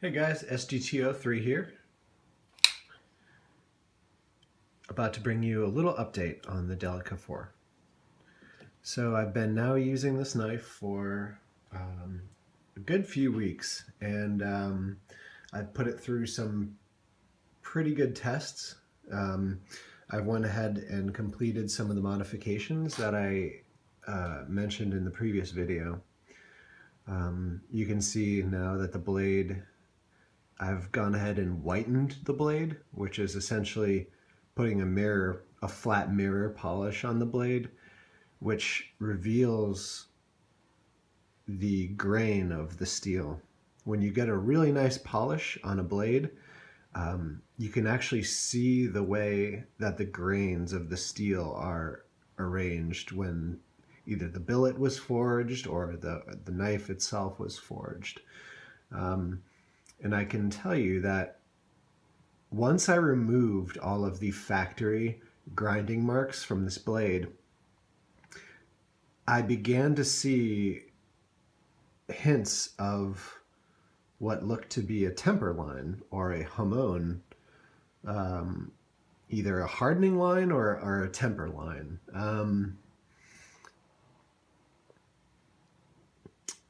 Hey guys, SGTO3 here. About to bring you a little update on the Delica 4. So I've been now using this knife for a good few weeks, and I've put it through some pretty good tests. I've went ahead and completed some of the modifications that I mentioned in the previous video. You can see now that the blade, I've gone ahead and whitened the blade, which is essentially putting a flat mirror polish on the blade, which reveals the grain of the steel. When you get a really nice polish on a blade, you can actually see the way that the grains of the steel are arranged when either the billet was forged or the knife itself was forged. And I can tell you that once I removed all of the factory grinding marks from this blade, I began to see hints of what looked to be a temper line or a Hamon, either a hardening line or a temper line.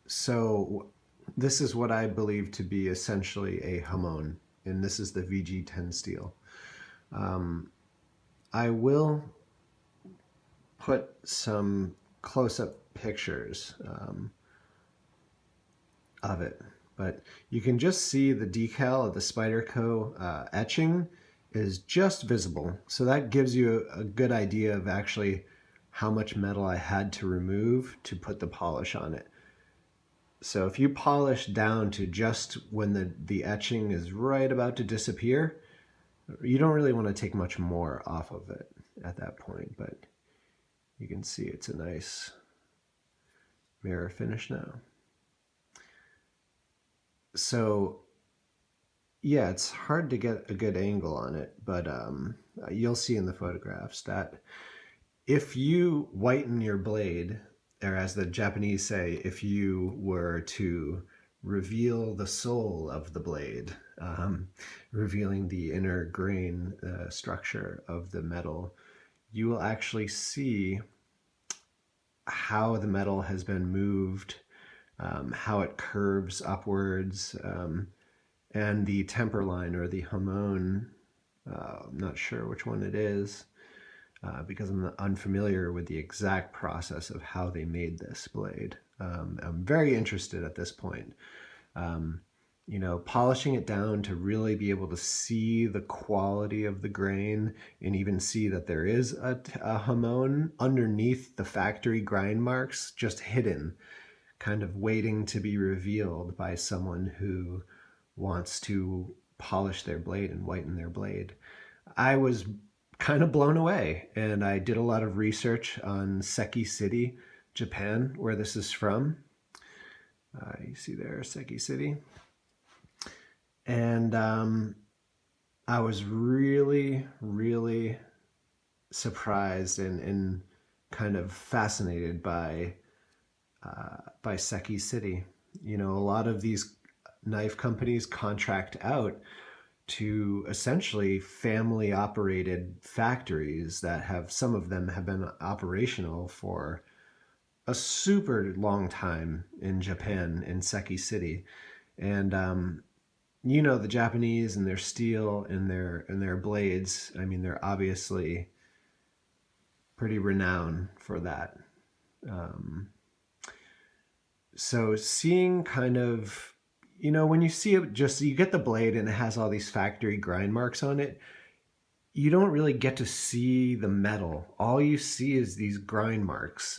So this is what I believe to be essentially a Hamon, and this is the VG10 steel. I will put some close-up pictures of it, but you can just see the decal of the Spyderco etching is just visible. So that gives you a good idea of actually how much metal I had to remove to put the polish on it. So if you polish down to just when the etching is right about to disappear, you don't really want to take much more off of it at that point, but you can see it's a nice mirror finish now. So yeah, it's hard to get a good angle on it, but you'll see in the photographs that if you whiten your blade, or as the Japanese say, if you were to reveal the soul of the blade, revealing the inner grain structure of the metal, you will actually see how the metal has been moved, how it curves upwards, and the temper line or the Hamon, I'm not sure which one it is, because I'm unfamiliar with the exact process of how they made this blade. I'm very interested at this point. You know, polishing it down to really be able to see the quality of the grain and even see that there is a Hamon underneath the factory grind marks, just hidden, kind of waiting to be revealed by someone who wants to polish their blade and whiten their blade. I was kind of blown away, and I did a lot of research on Seki City, Japan, where this is from. You see there, Seki City. And I was really, really surprised and kind of fascinated by Seki City. You know, a lot of these knife companies contract out to essentially family operated factories that have, some of them have been operational for a super long time in Japan, in Seki City. And you know, the Japanese and their steel and their blades, I mean, they're obviously pretty renowned for that. So seeing kind of, you know, when you see it, just you get the blade and it has all these factory grind marks on it, you don't really get to see the metal. All you see is these grind marks.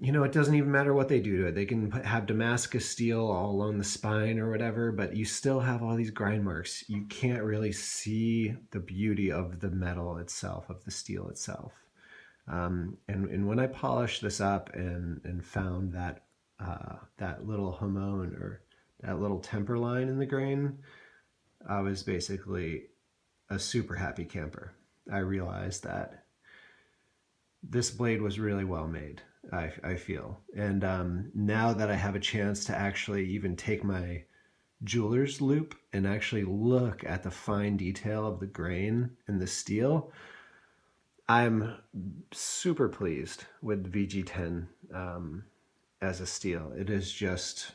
You know, it doesn't even matter what they do to it. They can have Damascus steel all along the spine or whatever, but you still have all these grind marks. You can't really see the beauty of the metal itself, of the steel itself. And when I polished this up and found that that little Hamon or that little temper line in the grain, I was basically a super happy camper. I realized that this blade was really well made, I feel. And now that I have a chance to actually even take my jeweler's loop and actually look at the fine detail of the grain in the steel, I'm super pleased with VG10 as a steel. It is just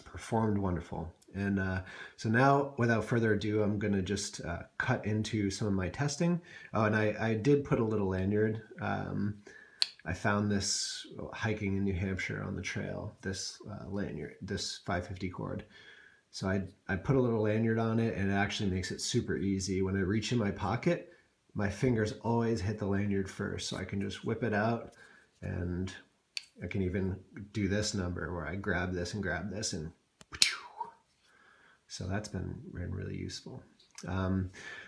performed wonderful. And so now, without further ado, I'm going to just cut into some of my testing. Oh, and I did put a little lanyard. I found this hiking in New Hampshire on the trail, this lanyard, this 550 cord. So I put a little lanyard on it, and it actually makes it super easy. When I reach in my pocket, my fingers always hit the lanyard first, so I can just whip it out, and I can even do this number where I grab this, and so that's been really useful.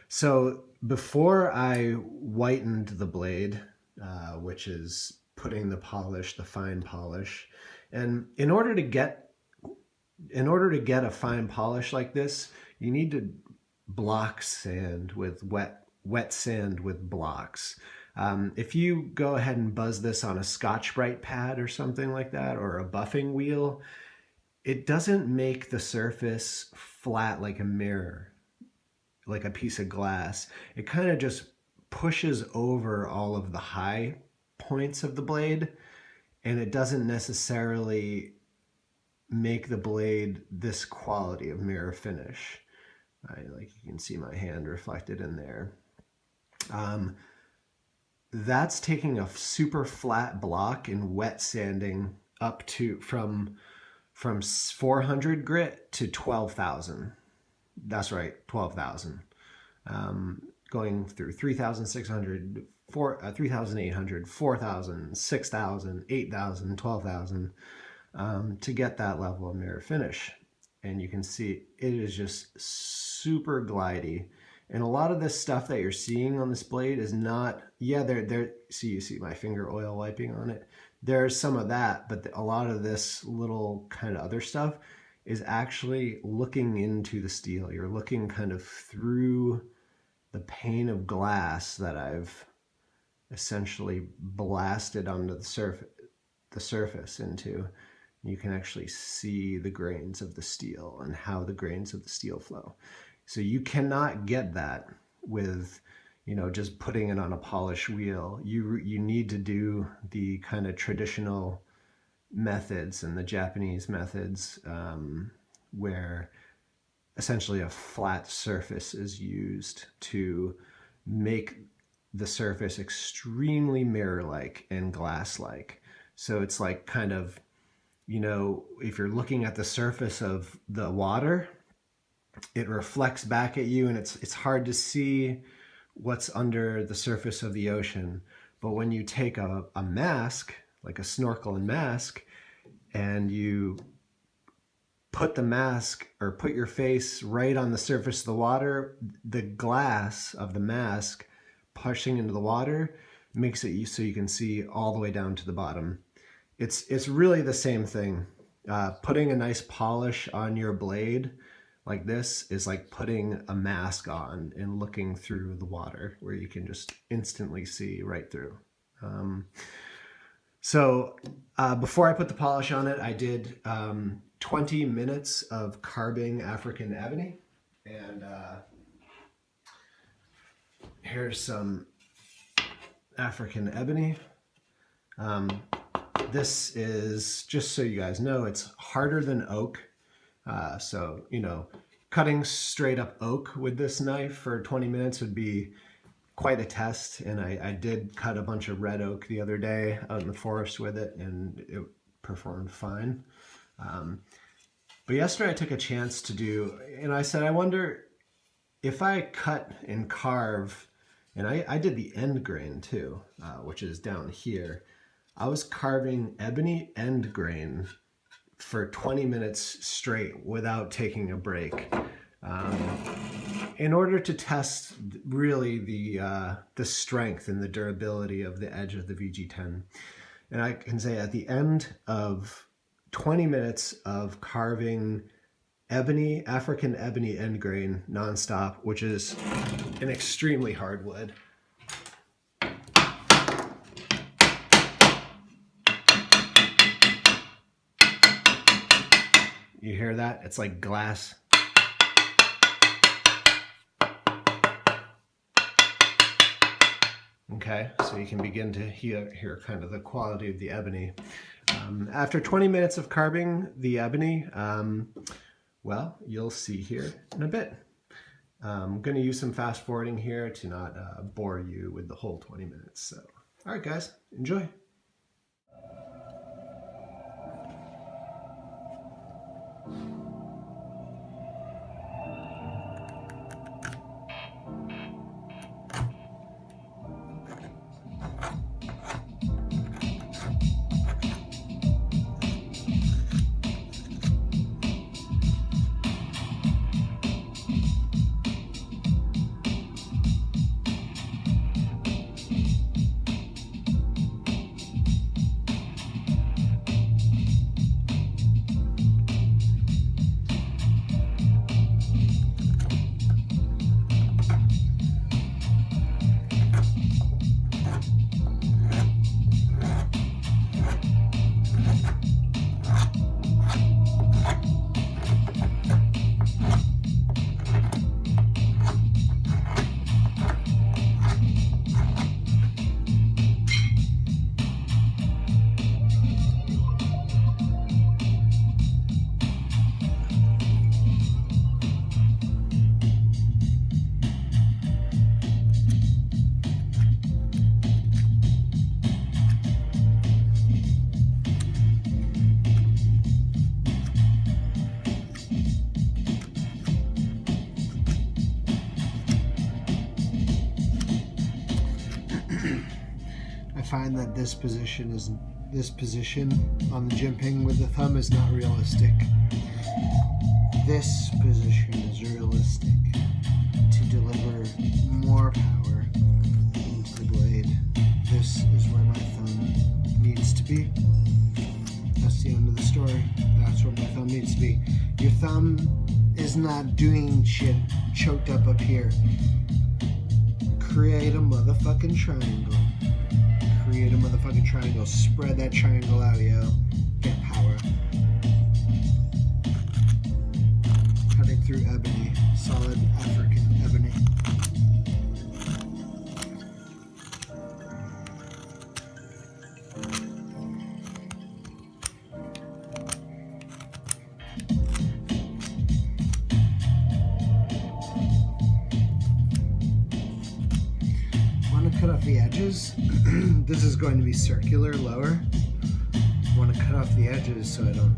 So before I whitened the blade, which is putting the polish, the fine polish, and in order to get a fine polish like this, you need to block sand with wet sand with blocks. If you go ahead and buzz this on a Scotch-Brite pad or something like that, or a buffing wheel, it doesn't make the surface flat like a mirror, like a piece of glass. It kind of just pushes over all of the high points of the blade, and it doesn't necessarily make the blade this quality of mirror finish. Like you can see my hand reflected in there. That's taking a super flat block and wet sanding up to from 400 grit to 12,000. That's right, 12,000. Going through 3,600, 3,800, 4,000, 6,000, 8,000, 12,000 to get that level of mirror finish. And you can see it is just super glidey. And a lot of this stuff that you're seeing on this blade is not, yeah, see, you see my finger oil wiping on it. There's some of that, but a lot of this little kind of other stuff is actually looking into the steel. You're looking kind of through the pane of glass that I've essentially blasted onto the surface into. You can actually see the grains of the steel and how the grains of the steel flow. So you cannot get that with, just putting it on a polish wheel. You need to do the kind of traditional methods and the Japanese methods where essentially a flat surface is used to make the surface extremely mirror-like and glass-like. So it's like kind of, if you're looking at the surface of the water, it reflects back at you, and it's hard to see what's under the surface of the ocean. But when you take a mask, like a snorkel and mask, and you put the mask or put your face right on the surface of the water, the glass of the mask pushing into the water makes it so you can see all the way down to the bottom. It's really the same thing. Putting a nice polish on your blade like this is like putting a mask on and looking through the water, where you can just instantly see right through. So before I put the polish on it, I did 20 minutes of carbing African ebony. And here's some African ebony. This is, just so you guys know, it's harder than oak. So, cutting straight up oak with this knife for 20 minutes would be quite a test. And I did cut a bunch of red oak the other day out in the forest with it, and it performed fine. But yesterday I took a chance to do, and I said, I wonder if I cut and carve, and I did the end grain too, which is down here. I was carving ebony end grain for 20 minutes straight without taking a break, in order to test really the strength and the durability of the edge of the VG10. And I can say at the end of 20 minutes of carving ebony, African ebony end grain nonstop, which is an extremely hard wood, You hear that? It's like glass. Okay, so you can begin to hear kind of the quality of the ebony. After 20 minutes of carving the ebony, well, you'll see here in a bit. I'm going to use some fast forwarding here to not bore you with the whole 20 minutes. So, all right, guys, enjoy. I find that this position on the jimping with the thumb is not realistic. This position is realistic to deliver more power into the blade. This is where my thumb needs to be. That's the end of the story. That's where my thumb needs to be. Your thumb is not doing shit choked up here. Create a motherfucking triangle. Create a motherfucking triangle. Spread that triangle out, yo. Get power. Cutting through ebony. Solid African ebony. Cut off the edges. This is going to be circular lower. I want to cut off the edges so I don't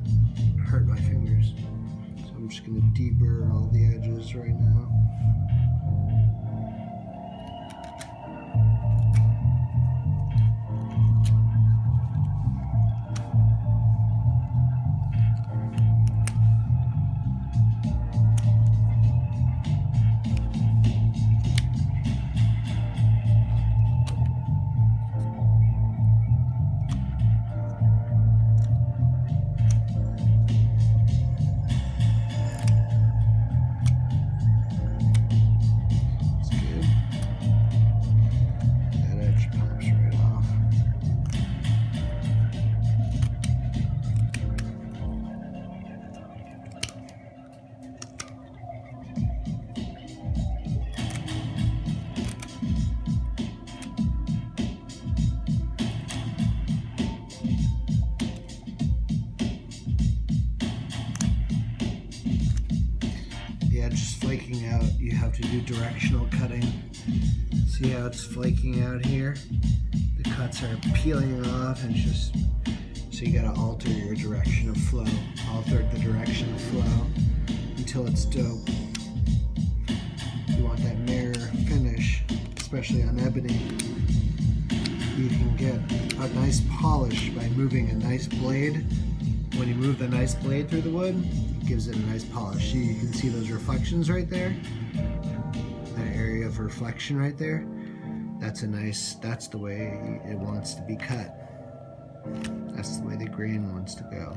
hurt my fingers. So I'm just going to deburr all the edges right now. Just flaking out, you have to do directional cutting. See how it's flaking out here? The cuts are peeling off, and it's just so you gotta alter your direction of flow. Alter the direction of flow until it's dope. You want that mirror finish, especially on ebony. You can get a nice polish by moving a nice blade. When you move the nice blade through the wood, gives it a nice polish. You can see those reflections right there. That area of reflection right there. That's the way it wants to be cut. That's the way the grain wants to go.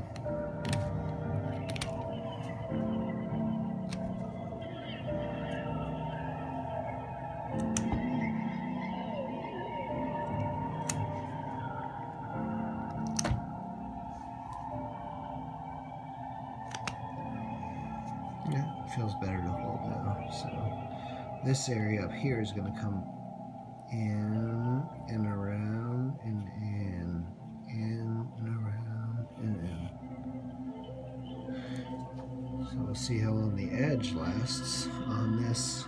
Yeah, it feels better to hold now. So this area up here is going to come in and around and in and around and in. So we'll see how long the edge lasts on this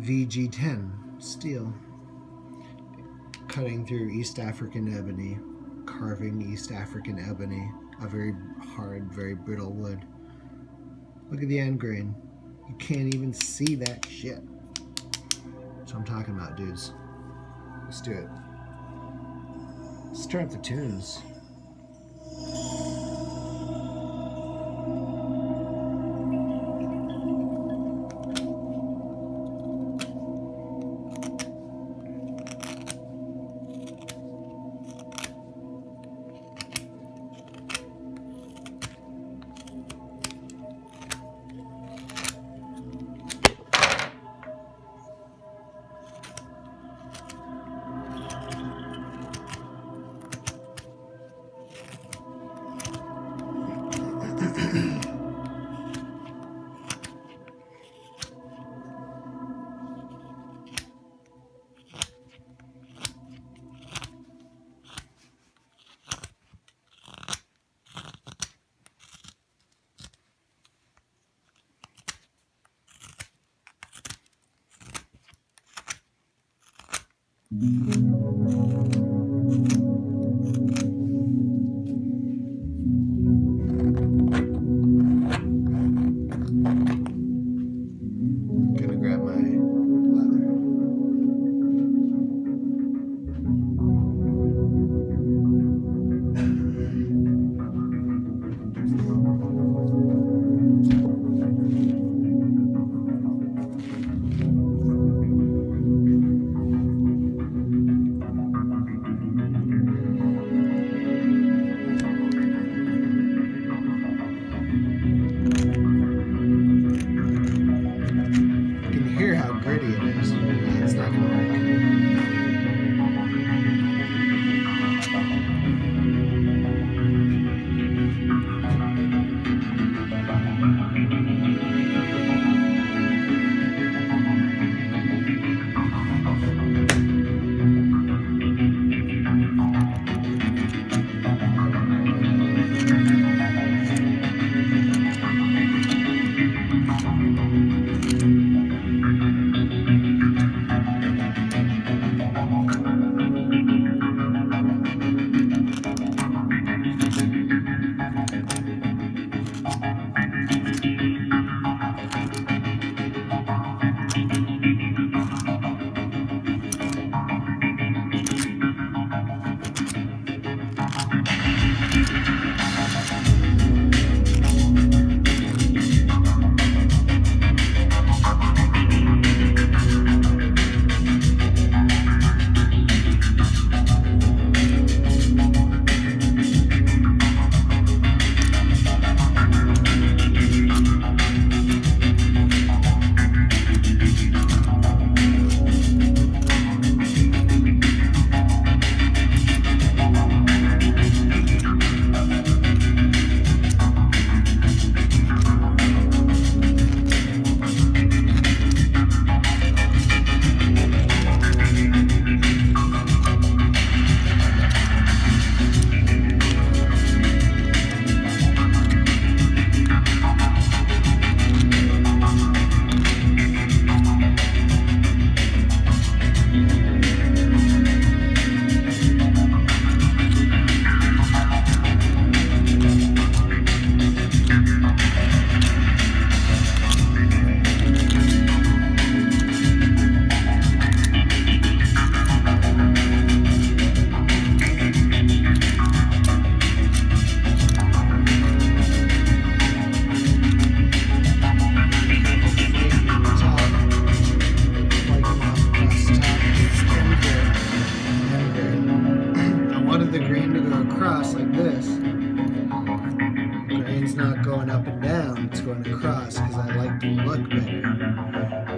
VG10 steel. Cutting through East African ebony, carving East African ebony, a very hard, very brittle wood. Look at the end grain. You can't even see that shit. That's what I'm talking about, dudes. Let's do it. Let's turn up the tunes. Gonna grab my ladder.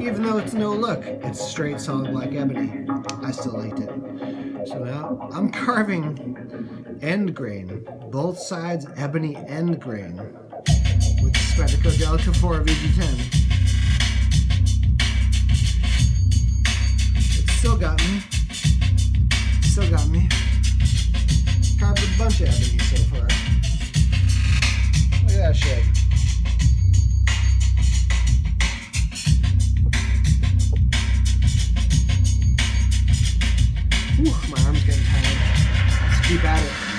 Even though it's no look, it's straight solid black ebony. I still liked it. So now I'm carving end grain. Both sides ebony end grain with Spyderco Delica 4 VG10. It's still got me. Still got me. Carved a bunch of ebony so far. Look at that shit. Whew, my arm's getting tired. Let's keep at it.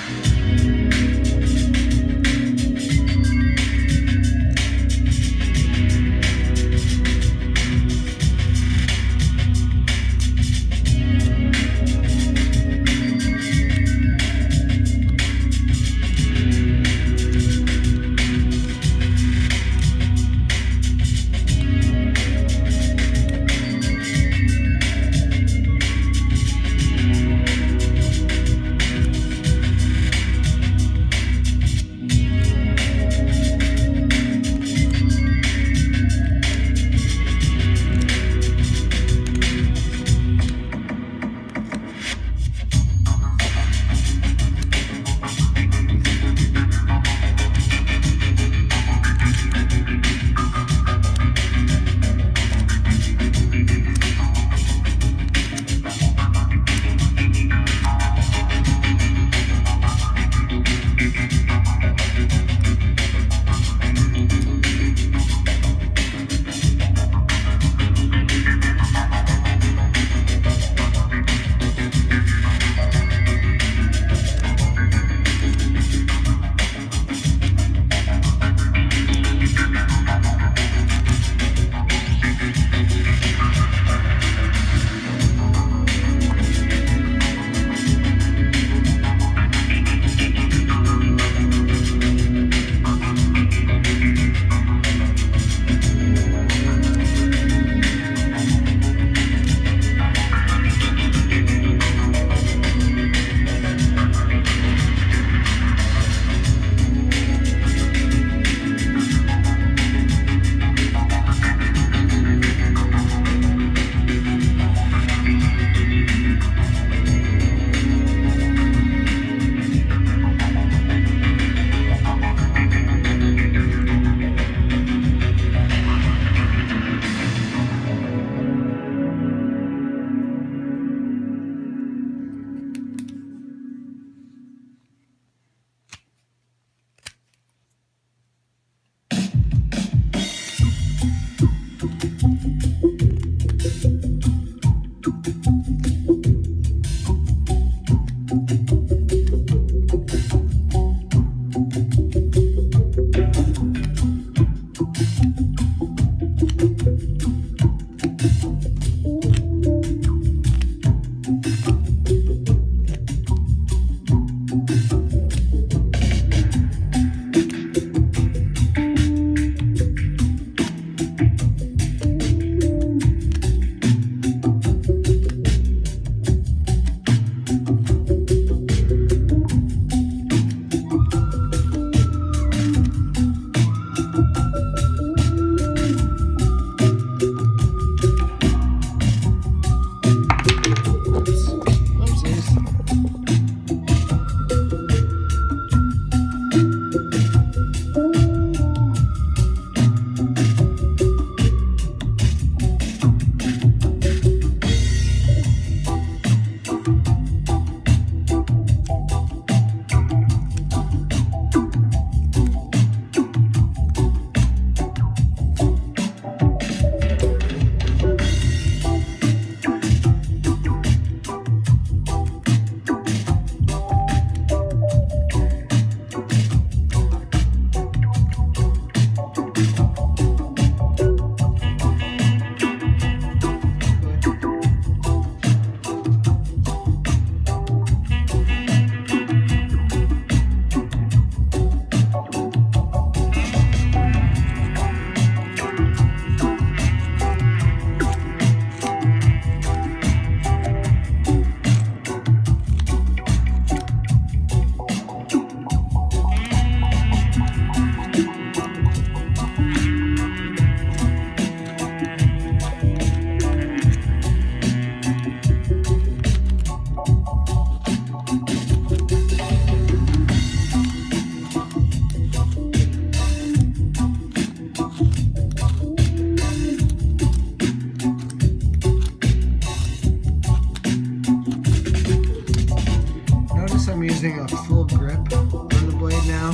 full grip on the blade now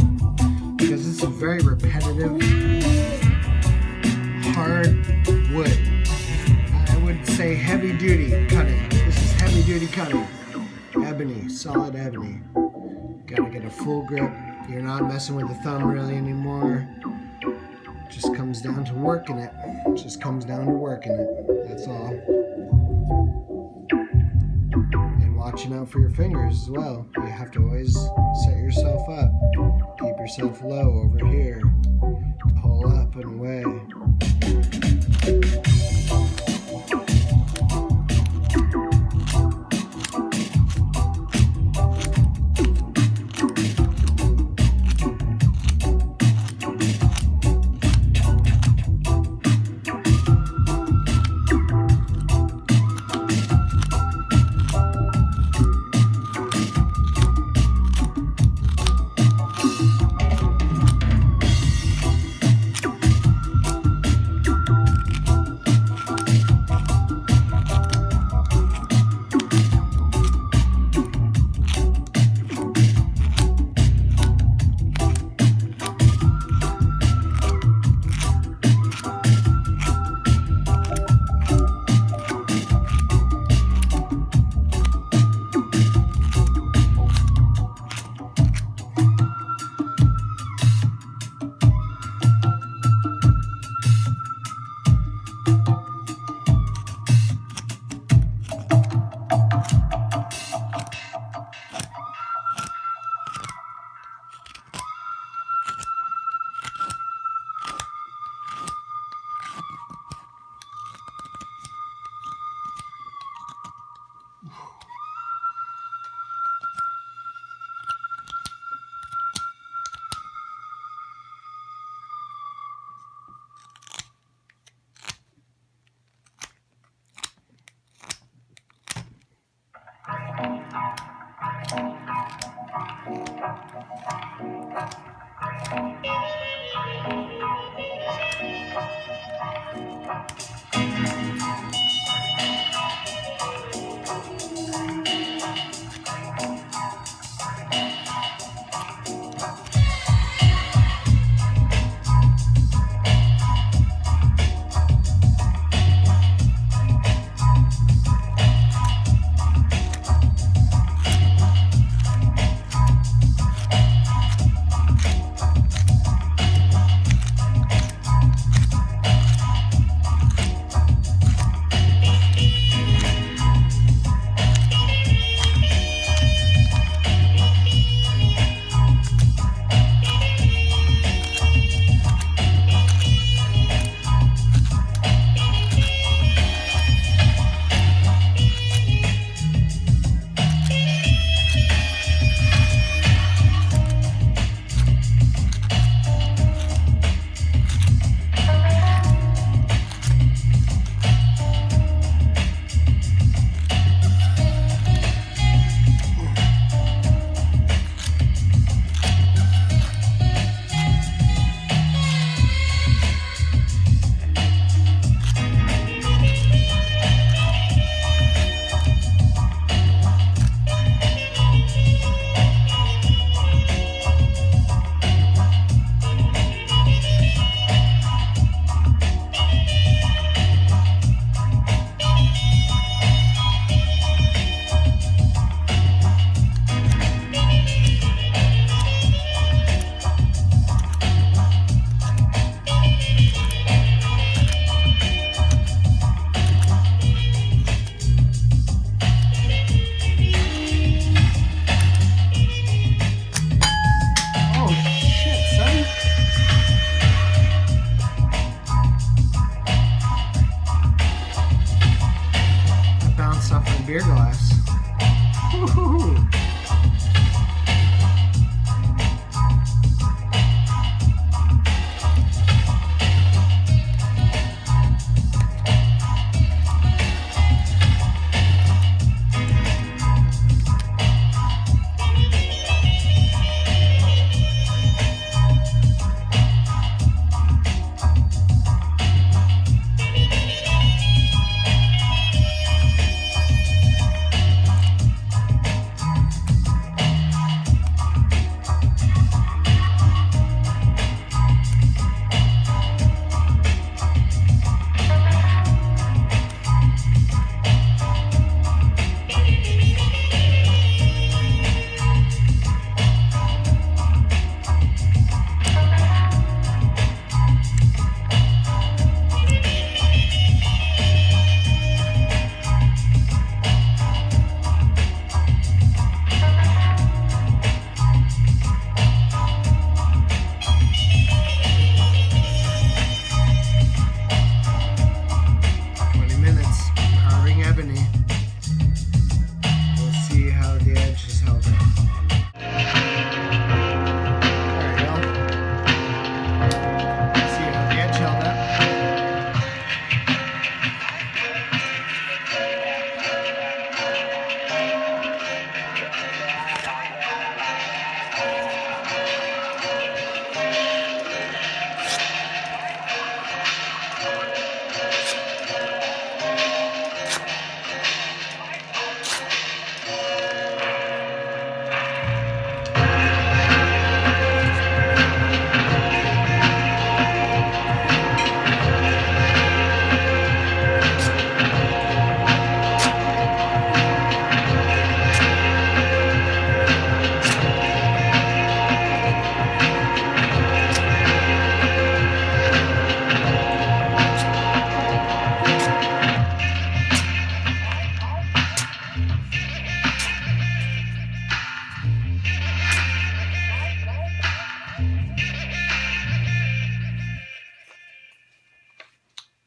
because it's a very repetitive, hard wood. I would say heavy duty cutting. This is heavy duty cutting. Ebony, solid ebony. Gotta get a full grip. You're not messing with the thumb really anymore. Just comes down to working it. Just comes down to working it. That's all. And watching out for your fingers as well. You have to always set yourself up. Keep yourself low over here. Pull up and away.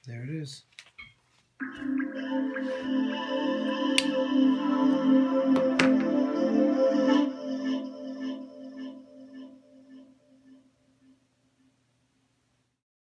There it is.